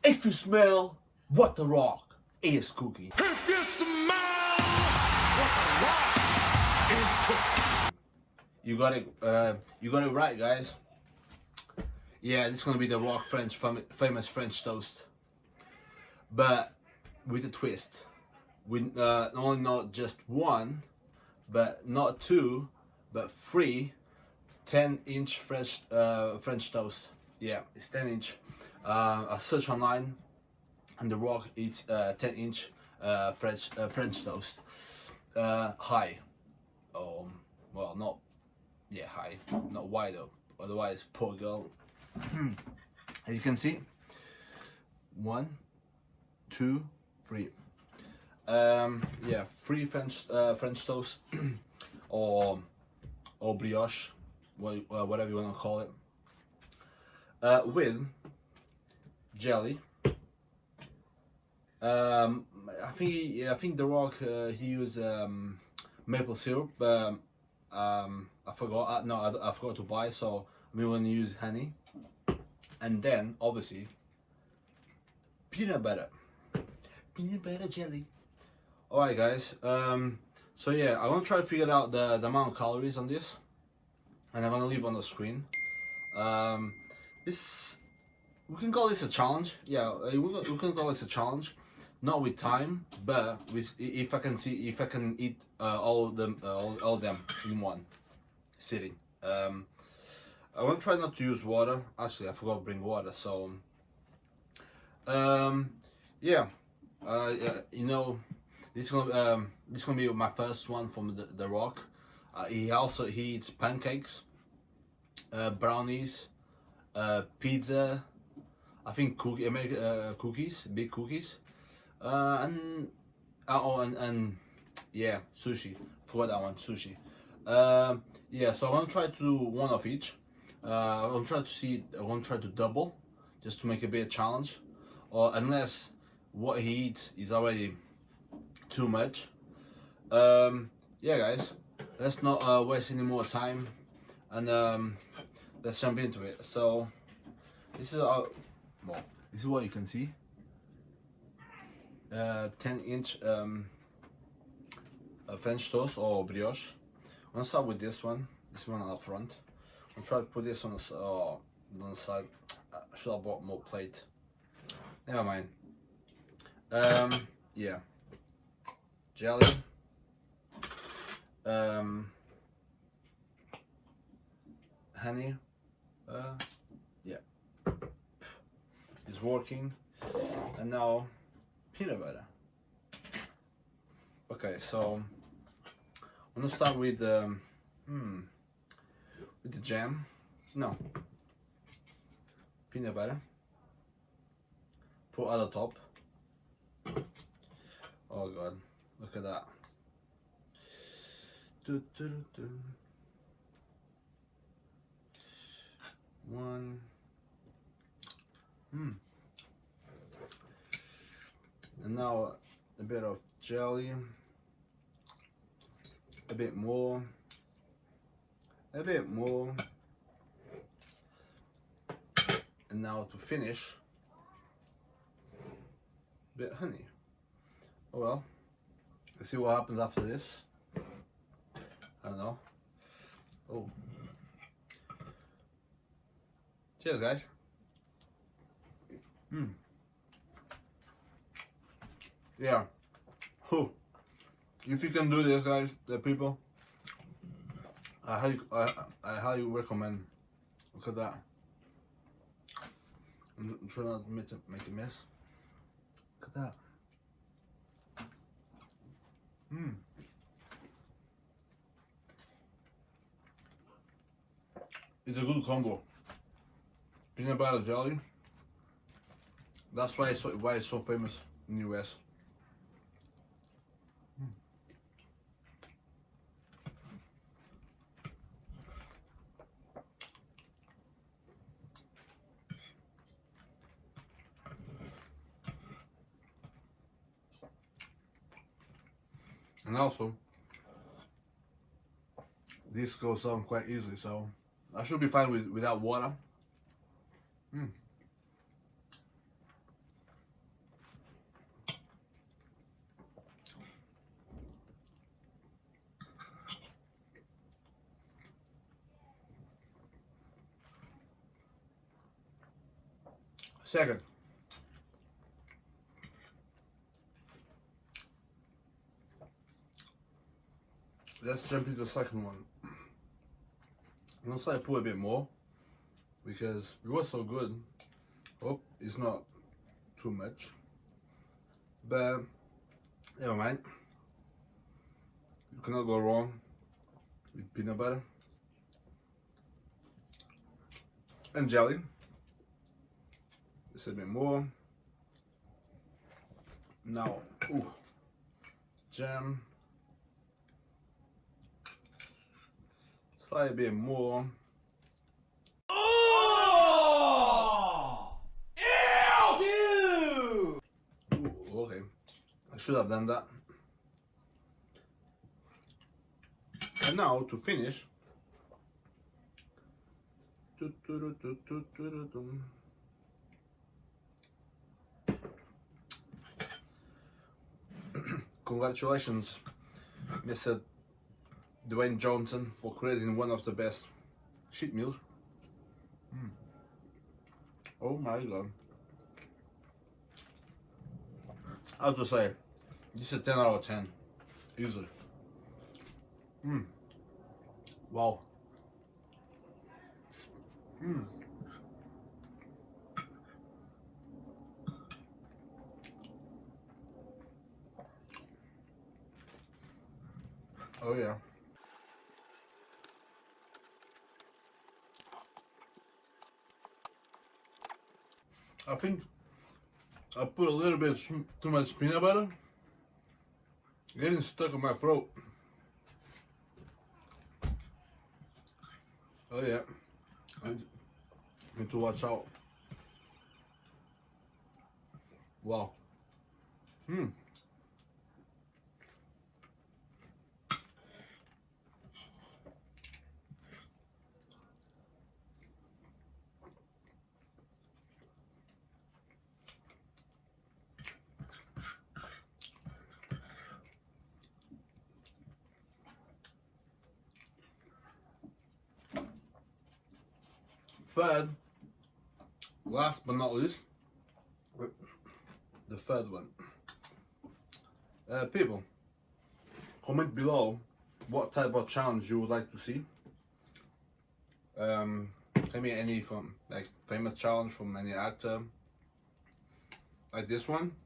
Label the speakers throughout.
Speaker 1: If you smell what the rock is cooking.
Speaker 2: If you smell what the rock is cooking.
Speaker 1: You got it. You got it right, guys. Yeah, this is gonna be the rock famous French toast, but with a twist. With only not just one, but not two, but three 10-inch French toast. Yeah, it's 10-inch. I search online, and the rock eats 10-inch French toast. High. Well, not high, not wide though. Otherwise, poor girl. As you can see, 1, 2, 3. Yeah, 3 French toast, or brioche, whatever you want to call it, with jelly. I think the rock he used maple syrup, but I forgot. No, I forgot to buy, so we're gonna use honey, and then obviously peanut butter jelly. Alright guys, so yeah, I'm gonna try to figure out the amount of calories on this, and I'm gonna leave on the screen. This, we can call this a challenge. Yeah, we can call this a challenge, not with time, but with if I can eat all of them in one sitting. I want to try not to use water. Actually, I forgot to bring water, so yeah, you know, this is gonna be my first one from the rock. He eats pancakes, brownies, pizza. I think cookies, big cookies, and yeah, sushi. Forgot that one, sushi. Yeah, so I'm gonna try to do one of each. I'm gonna try to double, just to make a bit of challenge, or unless what he eats is already too much. Yeah, guys, let's not waste any more time, and let's jump into it. So this is this is what you can see. 10-inch French toast or brioche. I'm gonna start with this one up front. I'll try to put this on the side. I should have bought more plate. Never mind. Yeah. Jelly. Honey. Yeah. It's working. And now peanut butter. Okay, so I'm gonna start with the jam. No. Peanut butter. Put at the top. Oh god, look at that. One. And now a bit of jelly. A bit more. A bit more. And now to finish, a bit of honey. Oh well, let's see what happens after this. I don't know. Oh. Cheers, guys. Yeah. Whew. If you can do this, guys, the people, I highly recommend. Look at that. I'm trying not to make a mess. Look at that. It's a good combo. Peanut butter jelly. That's why it's so famous in the US. And also, this goes down quite easily, so I should be fine without water. Second, let's jump into the second one. Let's I put a bit more because it was so good. Hope it's not too much, but never mind. You cannot go wrong with peanut butter and jelly. Just a bit more. Now, ooh, jam. Slightly bit more.
Speaker 2: Oh! Ew!
Speaker 1: Ooh, okay, I should have done that. And now to finish, congratulations, Mr. Dwayne Johnson, for creating one of the best sheet meals. Oh my god. I have to say, this is a 10 out of 10. Easily. Wow. Oh yeah. I think I put a little bit too much peanut butter. Getting stuck in my throat. Oh yeah. I need to watch out. Wow. Third, last but not least, the third one. People, comment below what type of challenge you would like to see. Tell me any from like famous challenge from any actor, like this one.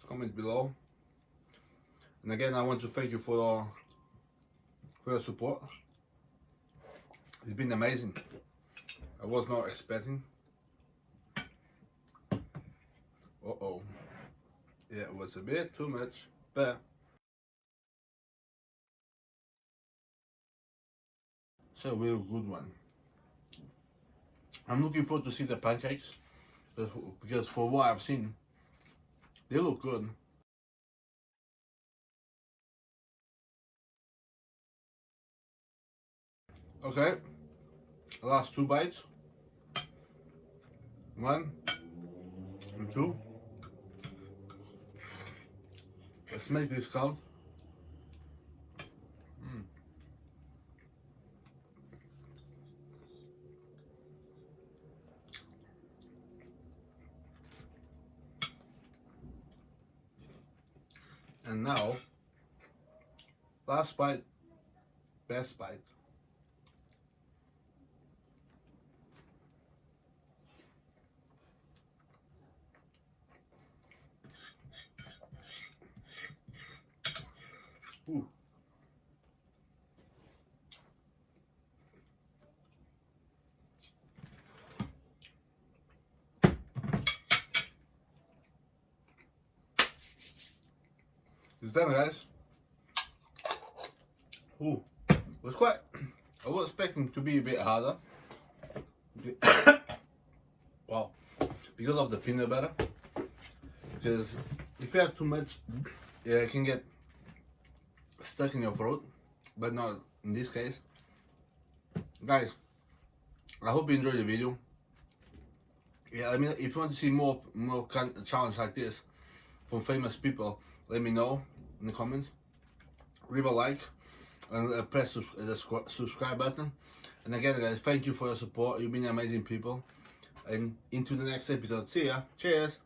Speaker 1: Comment below. And again, I want to thank you for your support. It's been amazing. I was not expecting. Uh-oh. Yeah, it was a bit too much, but it's a real good one. I'm looking forward to see the pancakes because for what I've seen, they look good. Okay, last two bites. One and two. Let's make this count. And now, last bite, best bite. Ooh. It's done, guys. Ooh, it was quite. I was expecting to be a bit harder. Wow, because of the peanut butter. Because if you have too much, yeah, it can get stuck in your throat. But not in this case. Guys, I hope you enjoyed the video. Yeah, I mean, if you want to see more kind of challenge like this from famous people, let me know in the comments. Leave a like and press the subscribe button. And again, guys, thank you for your support. You've been amazing people. and into the next episode. See ya. Cheers.